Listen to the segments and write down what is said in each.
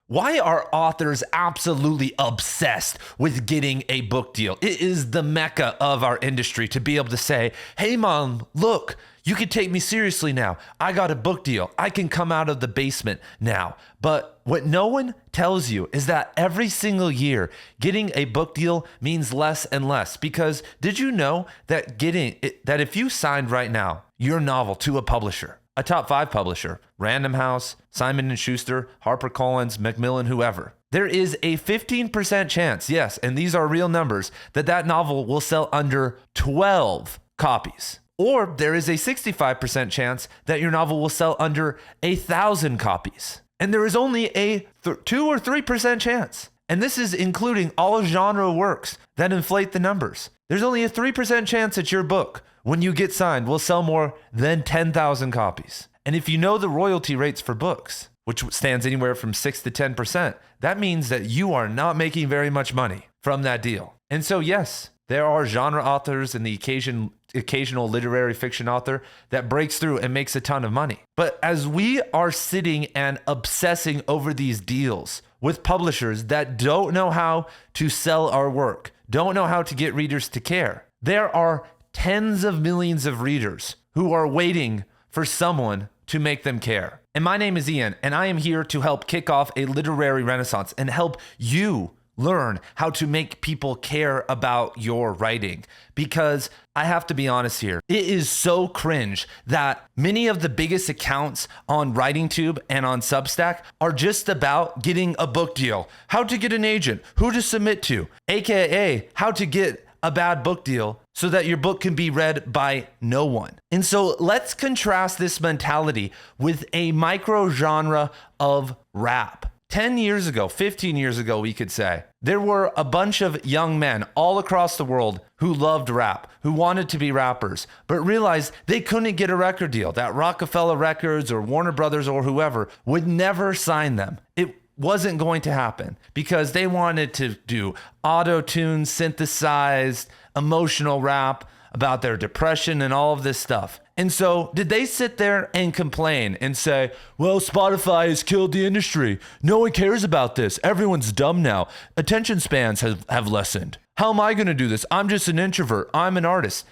Why are authors absolutely obsessed with getting a book deal? It is the mecca of our industry to be able to say, hey, mom, look, you can take me seriously now. I got a book deal. I can come out of the basement now. But what no one tells you is that every single year, getting a book deal means less and less. Because did you know that that if you signed right now your novel to a publisher, a top 5 publisher, Random House, Simon & Schuster, HarperCollins, Macmillan, whoever, there is a 15% chance, yes, and these are real numbers, that that novel will sell under 12 copies. Or there is a 65% chance that your novel will sell under 1,000 copies. And there is only a 2 or 3% chance. And this is including all genre works that inflate the numbers. There's only a 3% chance that your book, when you get signed, will sell more than 10,000 copies. And if you know the royalty rates for books, which stands anywhere from 6 to 10%, that means that you are not making very much money from that deal. And so, yes, there are genre authors and the occasional literary fiction author that breaks through and makes a ton of money. But as we are sitting and obsessing over these deals with publishers that don't know how to sell our work, don't know how to get readers to care, there are tens of millions of readers who are waiting for someone to make them care. And my name is Ian, and I am here to help kick off a literary renaissance and help you learn how to make people care about your writing. Because I have to be honest here, it is so cringe that many of the biggest accounts on WritingTube and on Substack are just about getting a book deal, how to get an agent, who to submit to, aka how to get a bad book deal so that your book can be read by no one. And so let's contrast this mentality with a micro genre of rap. 10 years ago, 15 years ago, we could say, there were a bunch of young men all across the world who loved rap, who wanted to be rappers, but realized they couldn't get a record deal, that Rockefeller Records or Warner Brothers or whoever would never sign them. It wasn't going to happen because they wanted to do auto-tune, synthesized, emotional rap about their depression and all of this stuff. And so did they sit there and complain and say, well, Spotify has killed the industry. No one cares about this. Everyone's dumb now. Attention spans have lessened. How am I going to do this? I'm just an introvert. I'm an artist.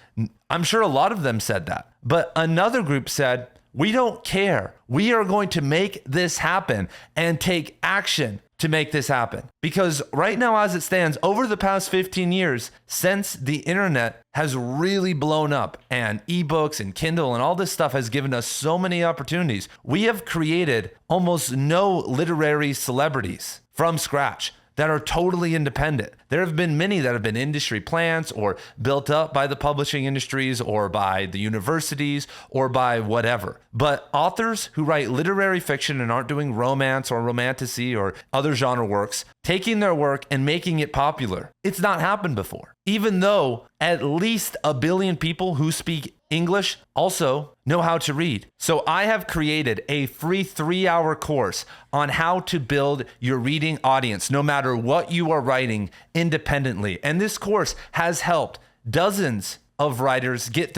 I'm sure a lot of them said that. But another group said, we don't care. We are going to make this happen and take action to make this happen. Because right now, as it stands, over the past 15 years, since the internet has really blown up and ebooks and Kindle and all this stuff has given us so many opportunities, we have created almost no literary celebrities from scratch that are totally independent. There have been many that have been industry plants or built up by the publishing industries or by the universities or by whatever. But authors who write literary fiction and aren't doing romance or romantasy or other genre works, taking their work and making it popular, it's not happened before. Even though at least 1 billion people who speak English also know how to read. So I have created a free 3-hour course on how to build your reading audience, no matter what you are writing independently. And this course has helped dozens of writers get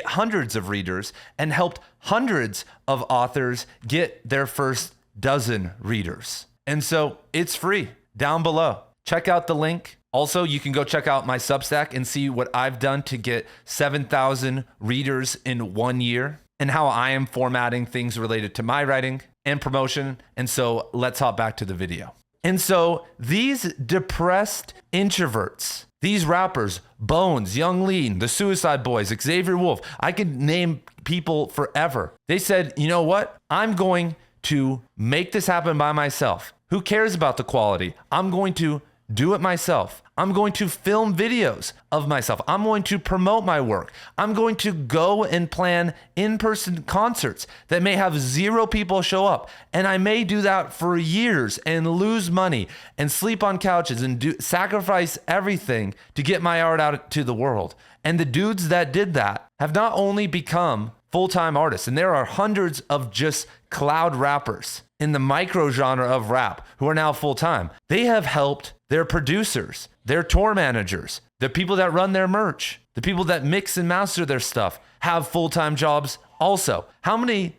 hundreds of readers and helped hundreds of authors get their first dozen readers. And so it's free down below. Check out the link. Also, you can go check out my Substack and see what I've done to get 7,000 readers in 1 year and how I am formatting things related to my writing and promotion. And so let's hop back to the video. And so these depressed introverts, these rappers, Bones, Young Lean, the Suicide Boys, Xavier Wolf, I could name people forever. They said, you know what? I'm going to make this happen by myself. Who cares about the quality? I'm going to do it myself. I'm going to film videos of myself. I'm going to promote my work. I'm going to go and plan in-person concerts that may have 0 people show up. And I may do that for years and lose money and sleep on couches and sacrifice everything to get my art out to the world. And the dudes that did that have not only become full-time artists, and there are hundreds of just cloud rappers in the micro genre of rap who are now full-time. They have helped their producers, their tour managers, the people that run their merch, the people that mix and master their stuff have full-time jobs also. How many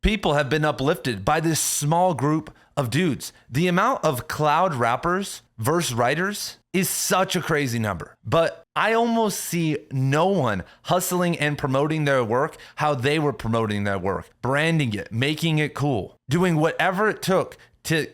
people have been uplifted by this small group of dudes. The amount of cloud rappers versus writers is such a crazy number. But I almost see no one hustling and promoting their work how they were promoting their work, branding it, making it cool, doing whatever it took to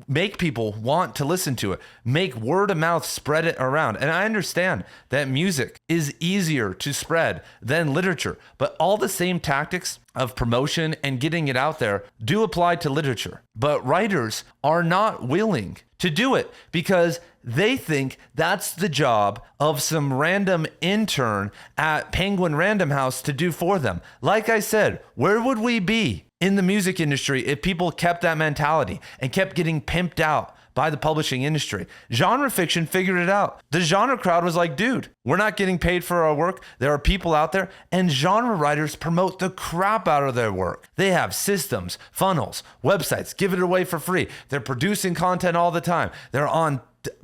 make people want to listen to it, make word of mouth, spread it around. And I understand that music is easier to spread than literature, but all the same tactics of promotion and getting it out there do apply to literature. But writers are not willing to do it because they think that's the job of some random intern at Penguin Random House to do for them. Like I said, where would we be in the music industry if people kept that mentality and kept getting pimped out by the publishing industry? Genre fiction figured it out. The genre crowd was like, dude, we're not getting paid for our work. There are people out there, and genre writers promote the crap out of their work. They have systems, funnels, websites, give it away for free. They're producing content all the time. They're on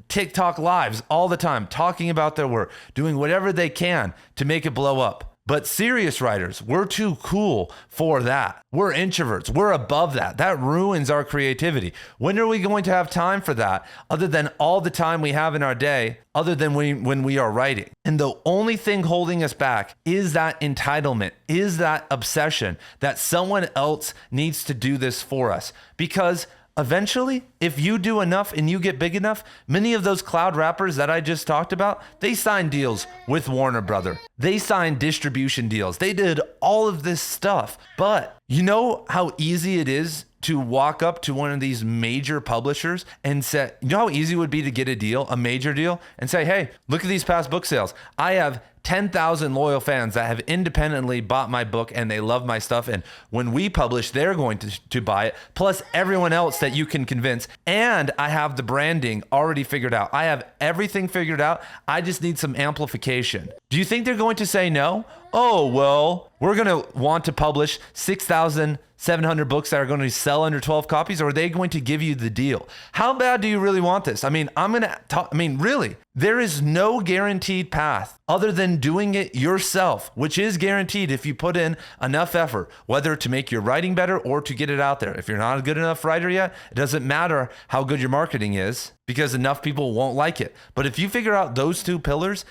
TikTok lives all the time, talking about their work, doing whatever they can to make it blow up. But serious writers, we're too cool for that. We're introverts. We're above that. That ruins our creativity. When are we going to have time for that other than all the time we have in our day, other than when we are writing? And the only thing holding us back is that entitlement, is that obsession that someone else needs to do this for us. Because eventually, if you do enough and you get big enough, many of those cloud rappers that I just talked about, they signed deals with Warner Brother. They signed distribution deals. They did all of this stuff. But you know how easy it is to walk up to one of these major publishers and say, you know how easy it would be to get a deal, a major deal, and say, hey, look at these past book sales. I have 10,000 loyal fans that have independently bought my book and they love my stuff. And when we publish, they're going to buy it, plus everyone else that you can convince. And I have the branding already figured out. I have everything figured out. I just need some amplification. Do you think they're going to say no? Oh, well, we're going to want to publish 6,700 books that are going to sell under 12 copies, or are they going to give you the deal? How bad do you really want this? I mean, really, there is no guaranteed path other than doing it yourself, which is guaranteed if you put in enough effort, whether to make your writing better or to get it out there. If you're not a good enough writer yet, it doesn't matter how good your marketing is because enough people won't like it. But if you figure out those two pillars,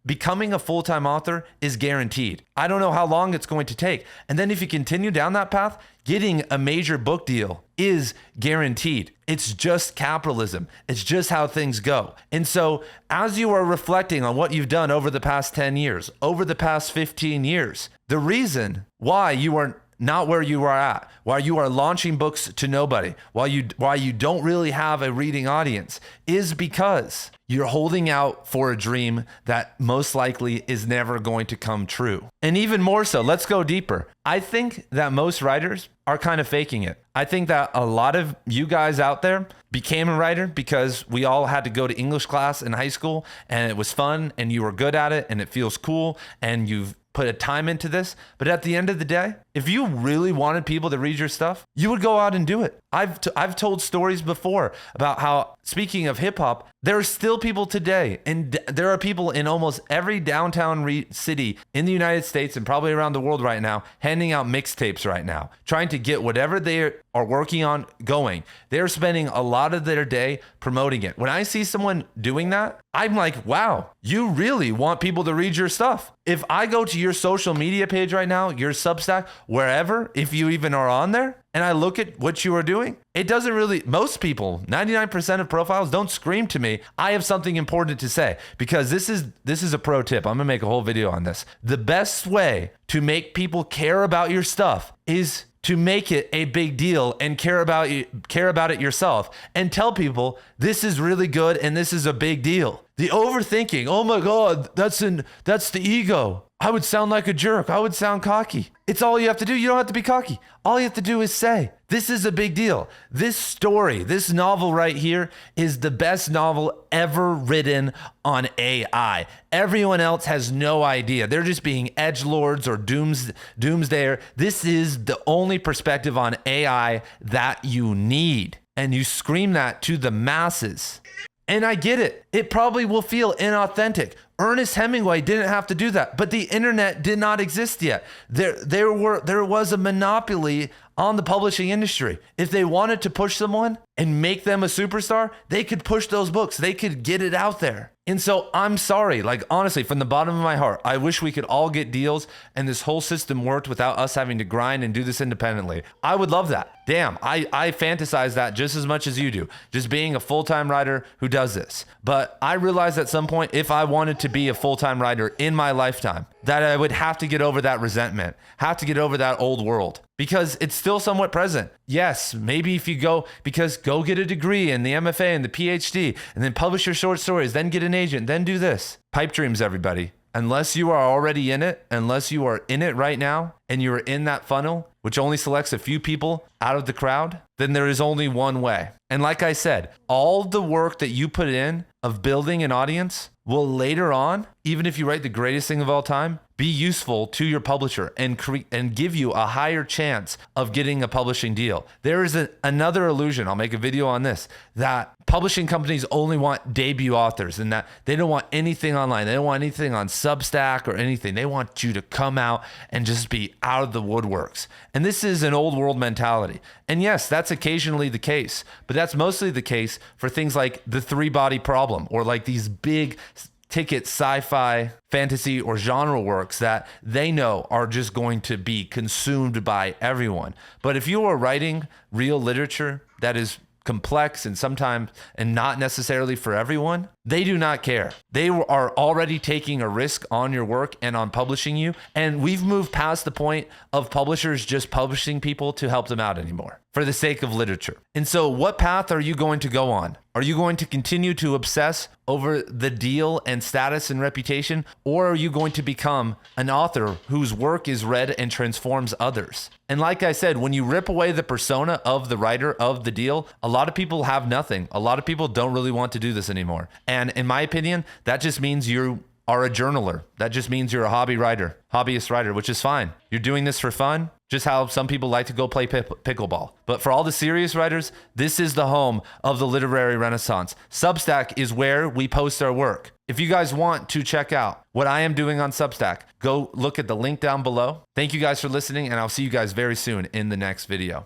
becoming a full-time author is guaranteed. I don't know how long it's going to take. And then if you continue down that path, getting a major book deal is guaranteed. It's just capitalism. It's just how things go. And so as you are reflecting on what you've done over the past 10 years, over the past 15 years, the reason why you are not where you are at, why you are launching books to nobody, why you don't really have a reading audience is because you're holding out for a dream that most likely is never going to come true. And even more so, let's go deeper. I think that most writers are kind of faking it. I think that a lot of you guys out there became a writer because we all had to go to English class in high school and it was fun and you were good at it and it feels cool and you've put a time into this. But at the end of the day, if you really wanted people to read your stuff, you would go out and do it. I've told stories before about how, speaking of hip hop, there are still people today, and there are people in almost every downtown city in the United States and probably around the world right now, handing out mixtapes right now, trying to get whatever they are working on going. They're spending a lot of their day promoting it. When I see someone doing that, I'm like, wow, you really want people to read your stuff. If I go to your social media page right now, your Substack, wherever, if you even are on there, and I look at what you are doing, it doesn't really, most people, 99% of profiles don't scream to me, I have something important to say, because this is a pro tip. I'm gonna make a whole video on this. The best way to make people care about your stuff is to make it a big deal and care about it yourself and tell people this is really good and this is a big deal. The overthinking, oh my God, that's the ego. I would sound like a jerk. I would sound cocky. It's all you have to do. You don't have to be cocky. All you have to do is say, this is a big deal. This story, this novel right here is the best novel ever written on AI. Everyone else has no idea. They're just being edgelords or doomsdayer. This is the only perspective on AI that you need. And you scream that to the masses. And I get it. It probably will feel inauthentic. Ernest Hemingway didn't have to do that, but the internet did not exist yet. There was a monopoly on the publishing industry. If they wanted to push someone and make them a superstar, they could push those books. They could get it out there. And so I'm sorry, like honestly, from the bottom of my heart, I wish we could all get deals and this whole system worked without us having to grind and do this independently. I would love that. Damn, I fantasize that just as much as you do, just being a full-time writer who does this. But I realized at some point, if I wanted to be a full-time writer in my lifetime, that I would have to get over that resentment, have to get over that old world, because it's still somewhat present. Yes, maybe if you go get a degree in the MFA and the PhD, and then publish your short stories, then get an agent, then do this. Pipe dreams, everybody. Unless you are already in it, unless you are in it right now, and you are in that funnel, which only selects a few people out of the crowd, then there is only one way. And like I said, all the work that you put in of building an audience will later on, even if you write the greatest thing of all time, be useful to your publisher and give you a higher chance of getting a publishing deal. There is another illusion, I'll make a video on this, that publishing companies only want debut authors and that they don't want anything online. They don't want anything on Substack or anything. They want you to come out and just be out of the woodworks. And this is an old world mentality. And yes, that's occasionally the case, but that's mostly the case for things like The Three Body Problem or like these big ticket sci-fi, fantasy, or genre works that they know are just going to be consumed by everyone. But if you are writing real literature that is complex and sometimes and not necessarily for everyone, they do not care. They are already taking a risk on your work and on publishing you. And we've moved past the point of publishers just publishing people to help them out anymore for the sake of literature. And so what path are you going to go on? Are you going to continue to obsess over the deal and status and reputation? Or are you going to become an author whose work is read and transforms others? And like I said, when you rip away the persona of the writer of the deal, a lot of people have nothing. A lot of people don't really want to do this anymore. And in my opinion, that just means you are a journaler. That just means you're a hobbyist writer, which is fine. You're doing this for fun, just how some people like to go play pickleball. But for all the serious writers, this is the home of the literary renaissance. Substack is where we post our work. If you guys want to check out what I am doing on Substack, go look at the link down below. Thank you guys for listening, and I'll see you guys very soon in the next video.